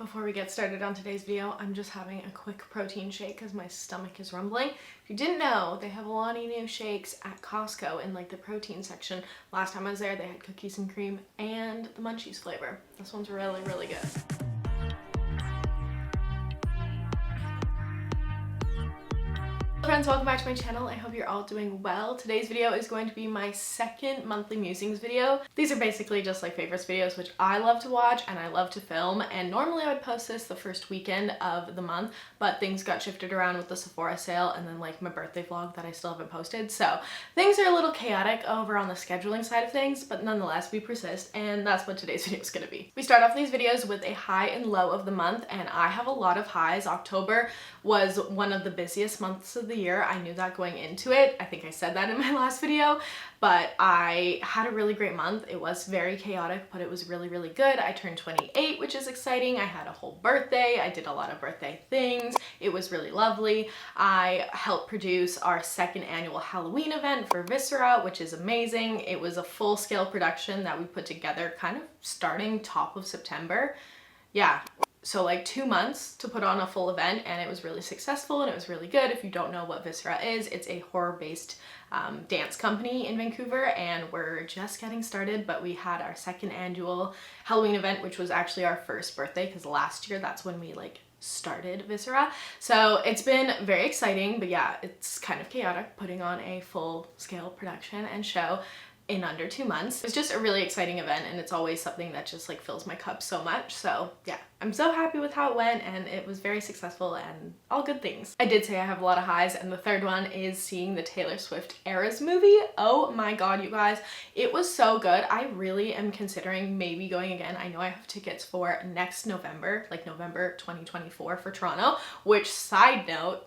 Before we get started on today's video, I'm just having a quick protein shake because my stomach is rumbling. If you didn't know, they have a lot of new shakes at Costco in like the protein section. Last time I was there, they had cookies and cream and the munchies flavor. This one's really, really good. Friends, welcome back to my channel. I hope you're all doing well. Today's video is going to be my second monthly musings video. These are basically just like favorites videos, which I love to watch and I love to film, and normally I would post this the first weekend of the month, but things got shifted around with the Sephora sale and then like my birthday vlog that I still haven't posted, so things are a little chaotic over on the scheduling side of things, but nonetheless we persist, and that's what today's video is going to be. We start off these videos with a high and low of the month, and I have a lot of highs. October was one of the busiest months of the year. I knew that going into it. I think I said that in my last video, but I had a really great month. It was very chaotic, but it was really, really good. I turned 28, which is exciting. I had a whole birthday. I did a lot of birthday things. It was really lovely. I helped produce our second annual Halloween event for Viscera, which is amazing. It was a full-scale production that we put together kind of starting top of September. Yeah. So like 2 months to put on a full event, and it was really successful and it was really good. If you don't know what Viscera is, it's a horror-based dance company in Vancouver, and we're just getting started, but we had our second annual Halloween event, which was actually our first birthday because last year that's when we like started Viscera. So it's been very exciting, but yeah, it's kind of chaotic putting on a full-scale production and show in under 2 months. It's just a really exciting event, and it's always something that just like fills my cup so much. So yeah, I'm so happy with how it went, and it was very successful and all good things. I did say I have a lot of highs, and the third one is seeing the Taylor Swift Eras movie. Oh my god, you guys, it was so good. I really am considering maybe going again. I know I have tickets for next November, like November 2024 for Toronto, which, side note,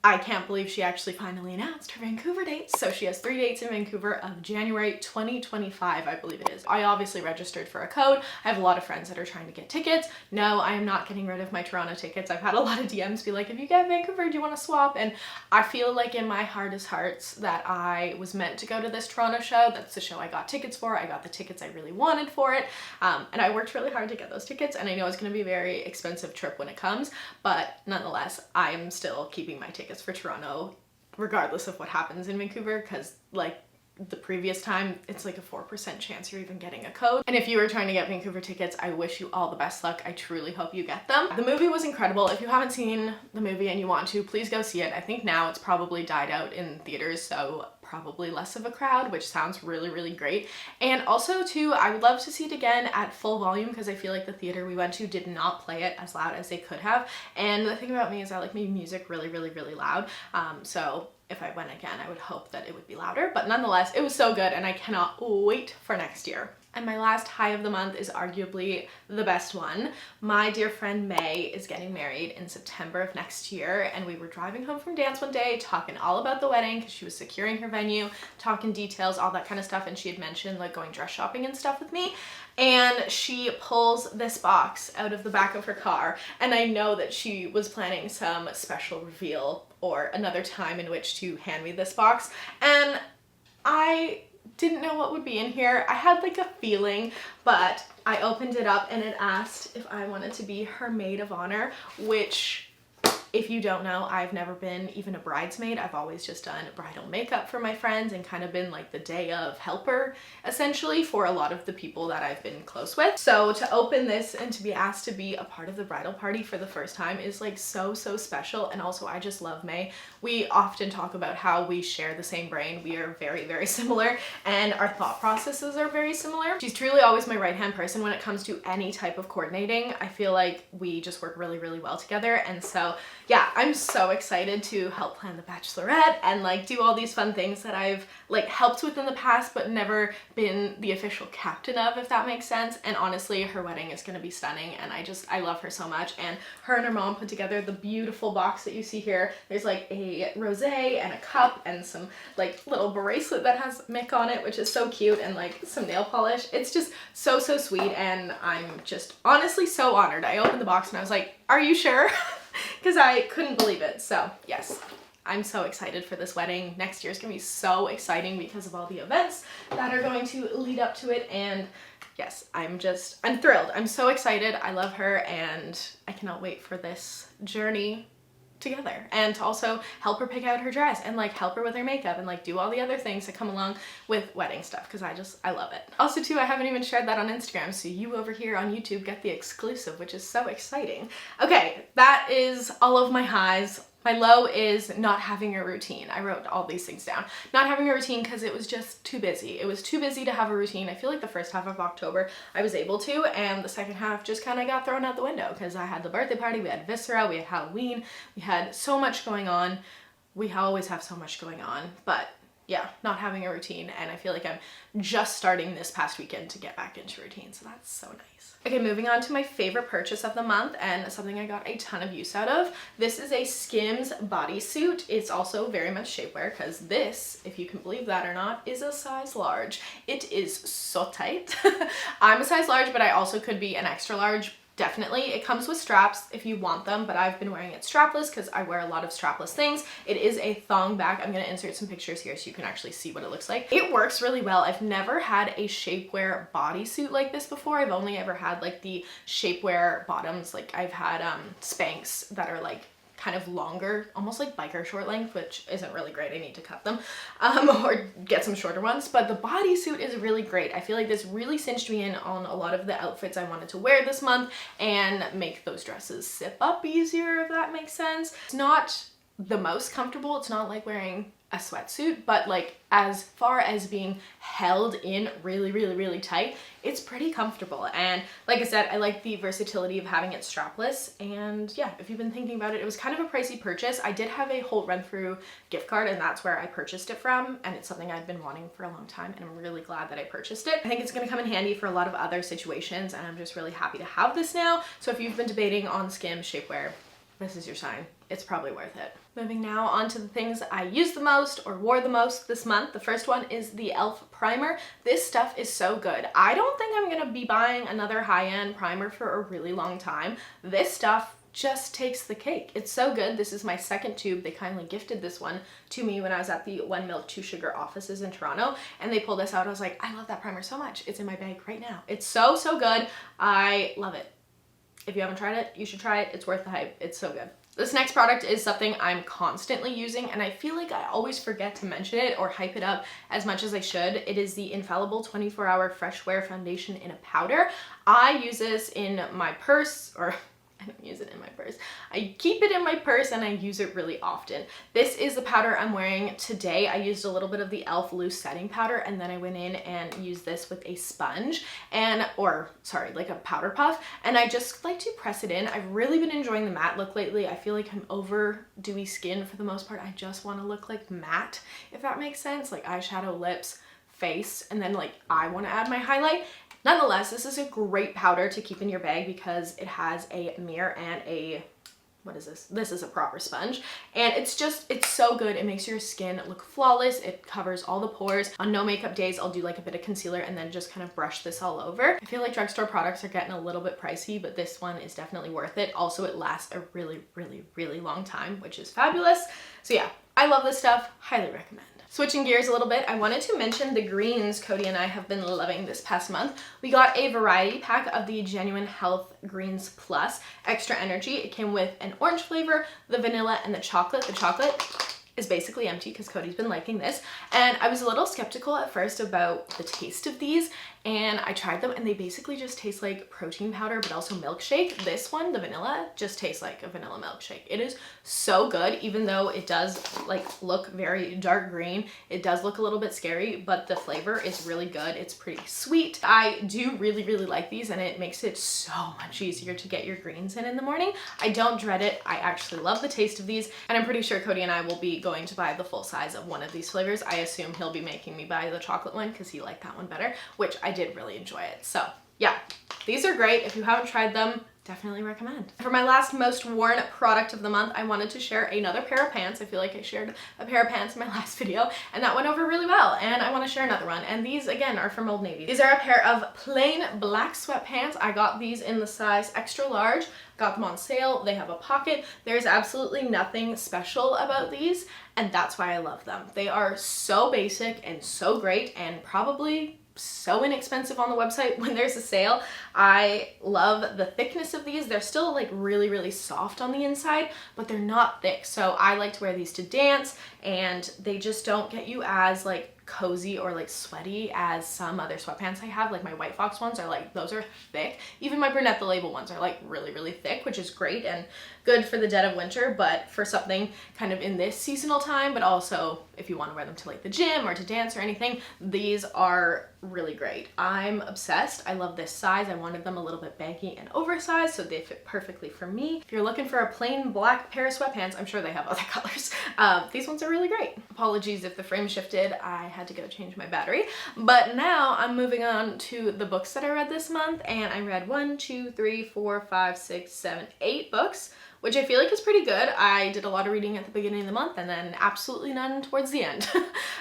I can't believe she actually finally announced her Vancouver dates. So she has 3 dates in Vancouver of January 2025, I believe it is. I obviously registered for a code. I have a lot of friends that are trying to get tickets. No, I am not getting rid of my Toronto tickets. I've had a lot of DMs be like, if you get Vancouver, do you want to swap? And I feel like in my hardest hearts that I was meant to go to this Toronto show. That's the show I got tickets for. I got the tickets I really wanted for it. And I worked really hard to get those tickets. And I know it's going to be a very expensive trip when it comes, but nonetheless, I am still keeping my tickets for Toronto regardless of what happens in Vancouver, because like the previous time, it's like a 4% chance you're even getting a code. And if you are trying to get Vancouver tickets, I wish you all the best luck. I truly hope you get them. The movie was incredible. If you haven't seen the movie and you want to, please go see it. I think now it's probably died out in theaters, so probably less of a crowd, which sounds really, really great. And also too, I would love to see it again at full volume, because I feel like the theater we went to did not play it as loud as they could have. And the thing about me is I like my music really, really, really loud. So if I went again, I would hope that it would be louder, but nonetheless, it was so good, and I cannot wait for next year. And my last high of the month is arguably the best one. My dear friend May is getting married in September of next year, and we were driving home from dance one day talking all about the wedding because she was securing her venue, talking details, all that kind of stuff, and she had mentioned like going dress shopping and stuff with me. And she pulls this box out of the back of her car, and I know that she was planning some special reveal or another time in which to hand me this box, and I didn't know what would be in here. I had like a feeling, but I opened it up and it asked if I wanted to be her maid of honor, which, if you don't know, I've never been even a bridesmaid. I've always just done bridal makeup for my friends and kind of been like the day of helper essentially for a lot of the people that I've been close with. So to open this and to be asked to be a part of the bridal party for the first time is like so, so special. And also I just love May. We often talk about how we share the same brain. We are very, very similar, and our thought processes are very similar. She's truly always my right-hand person when it comes to any type of coordinating. I feel like we just work really, really well together. And so yeah, I'm so excited to help plan the bachelorette and like do all these fun things that I've like helped with in the past but never been the official captain of, if that makes sense. And honestly, her wedding is going to be stunning, and I love her so much. And her and her mom put together the beautiful box that you see here. There's like a rosé and a cup and some like little bracelet that has Mick on it, which is so cute, and like some nail polish. It's just so, so sweet, and I'm just honestly so honored. I opened the box and I was like, are you sure? Because I couldn't believe it. So yes, I'm so excited for this wedding. Next year's gonna be so exciting because of all the events that are going to lead up to it, and yes, I'm thrilled. I'm so excited. I love her and I cannot wait for this journey together, and to also help her pick out her dress and like help her with her makeup and like do all the other things that come along with wedding stuff, because I love it. Also too, I haven't even shared that on Instagram, so you over here on YouTube get the exclusive, which is so exciting. Okay, that is all of my highs. My low is not having a routine. I wrote all these things down. Not having a routine because it was just too busy. It was too busy to have a routine. I feel like the first half of October I was able to, and the second half just kind of got thrown out the window because I had the birthday party, we had Viscera, we had Halloween, we had so much going on. We always have so much going on, but yeah, not having a routine, and I feel like I'm just starting this past weekend to get back into routine, so that's so nice. Okay, moving on to my favorite purchase of the month and something I got a ton of use out of. This is a Skims bodysuit. It's also very much shapewear because this, if you can believe that or not, is a size large. It is so tight. I'm a size large, but I also could be an extra large. Definitely. It comes with straps if you want them, but I've been wearing it strapless because I wear a lot of strapless things. It is a thong back. I'm going to insert some pictures here so you can actually see what it looks like. It works really well. I've never had a shapewear bodysuit like this before. I've only ever had like the shapewear bottoms. Like I've had Spanx that are like kind of longer, almost like biker short length, which isn't really great. I need to cut them or get some shorter ones, but the bodysuit is really great. I feel like this really cinched me in on a lot of the outfits I wanted to wear this month and make those dresses zip up easier, if that makes sense. It's not the most comfortable. It's not like wearing a sweatsuit, but like as far as being held in really tight, it's pretty comfortable. And like I said, I like the versatility of having it strapless. And yeah, if you've been thinking about it, it was kind of a pricey purchase. I did have a Holt Renfrew gift card, and that's where I purchased it from, and it's something I've been wanting for a long time, and I'm really glad that I purchased it. I think it's going to come in handy for a lot of other situations, and I'm just really happy to have this now. So if you've been debating on Skims shapewear, this is your sign. It's probably worth it. Moving now on to the things I used the most or wore the most this month. The first one is the e.l.f. primer. This stuff is so good. I don't think I'm gonna be buying another high-end primer for a really long time. This stuff just takes the cake. It's so good. This is my second tube. They kindly gifted this one to me when I was at the 1 Milk 2 Sugar offices in Toronto, and they pulled this out. I was like, I love that primer so much. It's in my bag right now. It's so good. I love it. If you haven't tried it, you should try it. It's worth the hype. It's so good. This next product is something I'm constantly using, and I feel like I always forget to mention it or hype it up as much as I should. It is the Infallible 24-Hour Fresh Wear Foundation in a powder. I use this in my purse, or I don't use it in my purse. I keep it in my purse and I use it really often. This is the powder I'm wearing today. I used a little bit of the e.l.f. loose setting powder, and then I went in and used this with a sponge like a powder puff, and I just like to press it in. I've really been enjoying the matte look lately. I feel like I'm over dewy skin for the most part. I just want to look like matte, if that makes sense, like eyeshadow, lips, face, and then like I want to add my highlight. Nonetheless, this is a great powder to keep in your bag because it has a mirror and a, what is this? This is a proper sponge, and it's so good. It makes your skin look flawless. It covers all the pores. On no makeup days, I'll do like a bit of concealer and then just kind of brush this all over. I feel like drugstore products are getting a little bit pricey, but this one is definitely worth it. Also, it lasts a really long time, which is fabulous. So yeah, I love this stuff. Highly recommend. Switching gears a little bit, I wanted to mention the greens Cody and I have been loving this past month. We got a variety pack of the Genuine Health Greens Plus Extra Energy. It came with an orange flavor, the vanilla, and the chocolate. The chocolate is basically empty because Cody's been liking this, and I was a little skeptical at first about the taste of these, and I tried them and they basically just taste like protein powder but also milkshake. This one, the vanilla, just tastes like a vanilla milkshake. It is so good, even though it does like look very dark green. It does look a little bit scary, but the flavor is really good. It's pretty sweet. I do really like these, and it makes it so much easier to get your greens in the morning. I don't dread it. I actually love the taste of these, and I'm pretty sure Cody and I will be going to buy the full size of one of these flavors. I assume he'll be making me buy the chocolate one because he liked that one better, which I did really enjoy it. So yeah, these are great. If you haven't tried them, definitely recommend. For my last most worn product of the month, I wanted to share another pair of pants. I feel like I shared a pair of pants in my last video and that went over really well, and I want to share another one, and these again are from Old Navy. These are a pair of plain black sweatpants. I got these in the size extra large. Got them on sale. They have a pocket. There's absolutely nothing special about these, and that's why I love them. They are so basic and so great, and probably so inexpensive on the website when there's a sale. I love the thickness of these. They're still like really, really soft on the inside, but they're not thick. So I like to wear these to dance, and they just don't get you as like cozy or like sweaty as some other sweatpants I have. Like my White Fox ones are like, those are thick. Even my Brunette the Label ones are like really, really thick, which is great and good for the dead of winter, but for something kind of in this seasonal time, but also if you want to wear them to like the gym or to dance or anything, these are really great. I'm obsessed. I love this size. I wanted them a little bit baggy and oversized, so they fit perfectly for me. If you're looking for a plain black pair of sweatpants, I'm sure they have other colors. These ones are really great. Apologies if the frame shifted. I had to go change my battery. But now I'm moving on to the books that I read this month, and I read 1, 2, 3, 4, 5, 6, 7, 8 books, which I feel like is pretty good. I did a lot of reading at the beginning of the month and then absolutely none towards the end.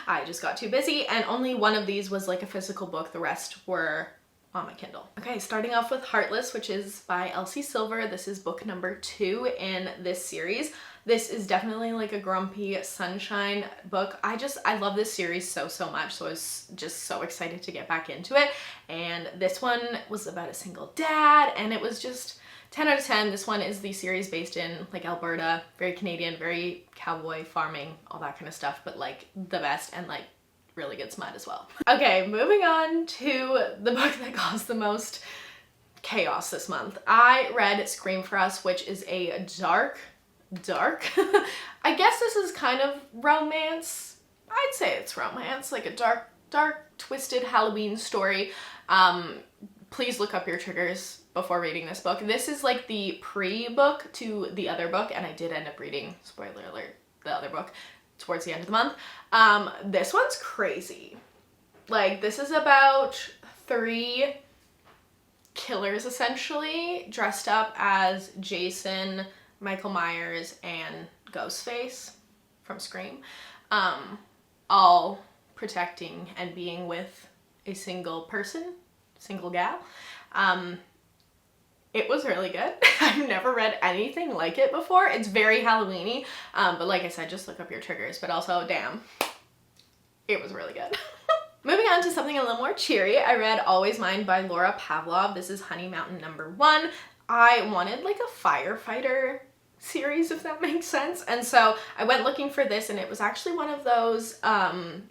I just got too busy, and only one of these was like a physical book. The rest were on my Kindle. Okay, starting off with Heartless, which is by Elsie Silver. This is book number 2 in this series. This is definitely like a grumpy sunshine book. I love this series so much, so I was just so excited to get back into it. And this one was about a single dad, and it was just 10 out of 10. This one is the series based in like Alberta, very Canadian, very cowboy farming, all that kind of stuff, but like the best, and like really good smut as well. Okay, moving on to the book that caused the most chaos this month. I read Scream for Us, which is a dark, I guess this is kind of romance. I'd say it's romance, like a dark, twisted Halloween story. Please look up your triggers before reading this book. This is like the pre-book to the other book, and I did end up reading, spoiler alert, the other book towards the end of the month. This one's crazy. Like, this is about 3 killers essentially dressed up as Jason, Michael Myers, and Ghostface from Scream, all protecting and being with a single person, single gal. It was really good. I've never read anything like it before. It's very Halloween-y, but like I said, just look up your triggers, but also, damn, it was really good. Moving on to something a little more cheery, I read Always Mine by Laura Pavlov. This is Honey Mountain #1. I wanted like a firefighter series, if that makes sense, and so I went looking for this, and it was actually one of those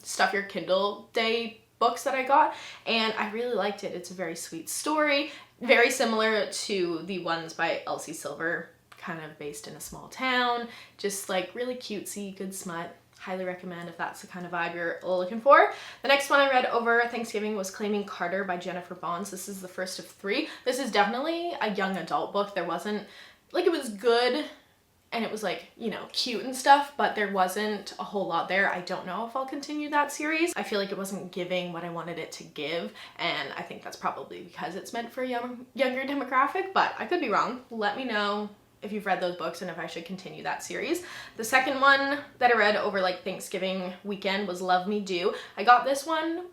Stuff Your Kindle Day books that I got, and I really liked it. It's a very sweet story, very similar to the ones by Elsie Silver, kind of based in a small town, just like really cutesy, good smut. Highly recommend if that's the kind of vibe you're looking for. The next one I read over Thanksgiving was Claiming Carter by Jennifer Bonds. This is the first of 3. This is definitely a young adult book. There wasn't, like, it was good and it was like, you know, cute and stuff, but there wasn't a whole lot there. I don't know if I'll continue that series. I feel like it wasn't giving what I wanted it to give, and I think that's probably because it's meant for a younger demographic, but I could be wrong. Let me know if you've read those books and if I should continue that series. The second one that I read over like Thanksgiving weekend was Love Me Do. I got this one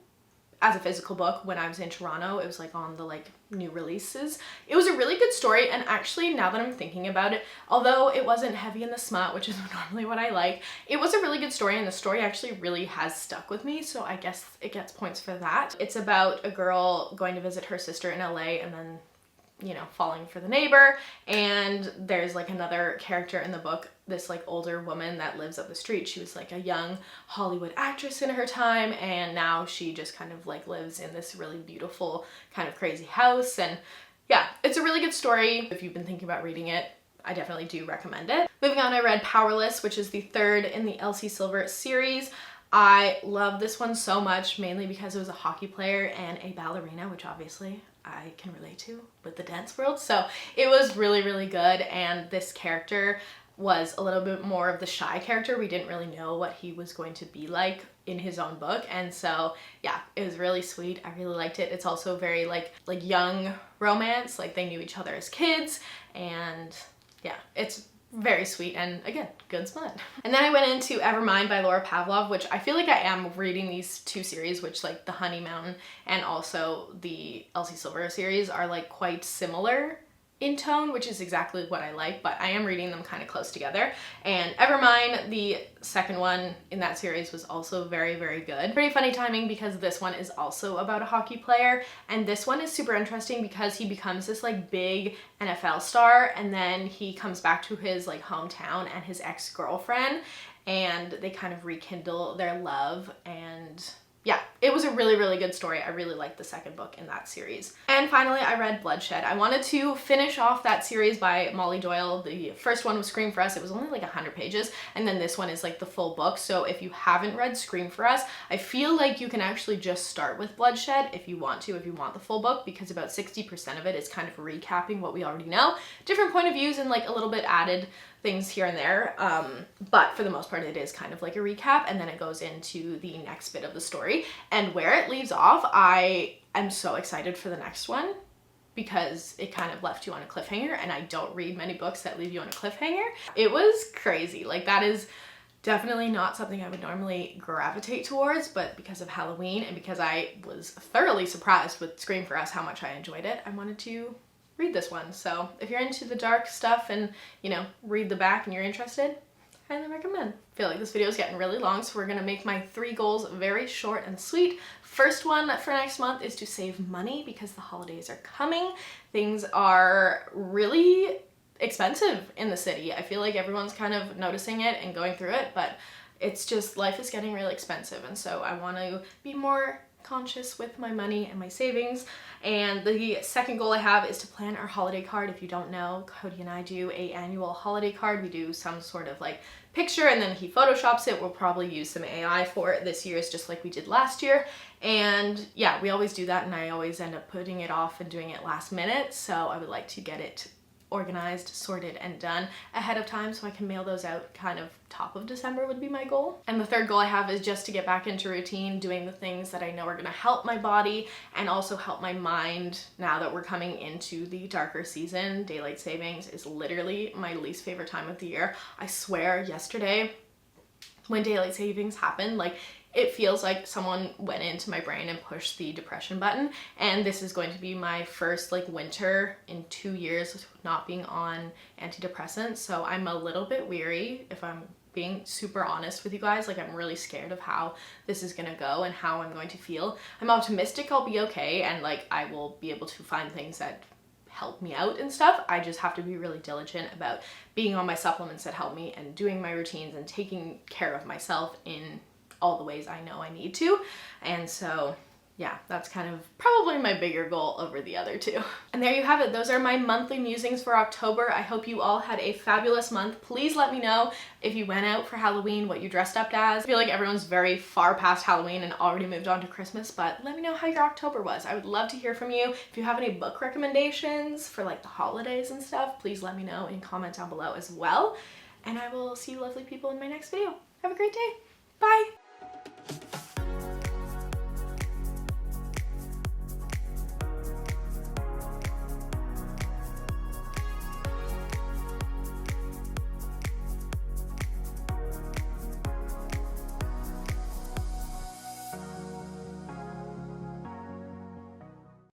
as a physical book when I was in Toronto. It was like on the like new releases. It was a really good story, and actually now that I'm thinking about it, although it wasn't heavy in the smut, which is normally what I like, it was a really good story, and the story actually really has stuck with me, so I guess it gets points for that. It's about a girl going to visit her sister in LA and then, you know, falling for the neighbor, and there's like another character in the book, this like older woman that lives up the street. She was like a young Hollywood actress in her time, and now she just kind of like lives in this really beautiful kind of crazy house. And yeah, it's a really good story. If you've been thinking about reading it, I definitely do recommend it. Moving on, I read Powerless, which is the 3rd in the Elsie Silver series. I love this one so much, mainly because it was a hockey player and a ballerina, which obviously I can relate to with the dance world. So it was really, really good, and this character was a little bit more of the shy character. We didn't really know what he was going to be like in his own book, and so yeah, it was really sweet. I really liked it. It's also very like young romance, like they knew each other as kids, and yeah, it's very sweet, and again, good smut. And then I went into Evermind by Laura Pavlov, which I feel like I am reading these 2 series, which like the Honey Mountain and also the Elsie Silver series are like quite similar in tone, which is exactly what I like, but I am reading them kind of close together. And Evermine, the second one in that series, was also very, very good. Pretty funny timing because this one is also about a hockey player, and this one is super interesting because he becomes this like big NFL star, and then he comes back to his like hometown and his ex-girlfriend, and they kind of rekindle their love. And yeah, it was a really, really good story. I really liked the second book in that series. And finally, I read Bloodshed. I wanted to finish off that series by Molly Doyle. The first one was Scream for Us. It was only like 100 pages. And then this one is like the full book. So if you haven't read Scream for Us, I feel like you can actually just start with Bloodshed if you want to, if you want the full book, because about 60% of it is kind of recapping what we already know. Different point of views and like a little bit added things here and there, but for the most part it is kind of like a recap, and then it goes into the next bit of the story. And where it leaves off, I am so excited for the next one because it kind of left you on a cliffhanger, and I don't read many books that leave you on a cliffhanger. It was crazy. Like, that is definitely not something I would normally gravitate towards, but because of Halloween and because I was thoroughly surprised with Scream for Us how much I enjoyed it, I wanted to read this one. So if you're into the dark stuff and, you know, read the back and you're interested, highly recommend. I feel like this video is getting really long, so we're gonna make my 3 goals very short and sweet. First one for next month is to save money because the holidays are coming. Things are really expensive in the city. I feel like everyone's kind of noticing it and going through it, but it's just, life is getting really expensive, and so I want to be more conscious with my money and my savings. And the second goal I have is to plan our holiday card. If you don't know, Cody and I do an annual holiday card. We do some sort of like picture and then he photoshops it. We'll probably use some AI for it this year, just like we did last year. And yeah, we always do that, and I always end up putting it off and doing it last minute. So I would like to get it organized, sorted, and done ahead of time so I can mail those out kind of top of December would be my goal. And the third goal I have is just to get back into routine, doing the things that I know are gonna help my body and also help my mind now that we're coming into the darker season. Daylight savings is literally my least favorite time of the year. I swear, yesterday when daylight savings happened, like, it feels like someone went into my brain and pushed the depression button. And this is going to be my first like winter in 2 years not being on antidepressants. So I'm a little bit weary, if I'm being super honest with you guys. Like, I'm really scared of how this is gonna go and how I'm going to feel. I'm optimistic I'll be okay, and like I will be able to find things that help me out and stuff. I just have to be really diligent about being on my supplements that help me and doing my routines and taking care of myself in all the ways I know I need to. And so yeah, that's kind of probably my bigger goal over the other two. And there you have it. Those are my monthly musings for October. I hope you all had a fabulous month. Please let me know if you went out for Halloween, what you dressed up as. I feel like everyone's very far past Halloween and already moved on to Christmas, but let me know how your October was. I would love to hear from you. If you have any book recommendations for like the holidays and stuff, please let me know and comment down below as well. And I will see you lovely people in my next video. Have a great day. Bye.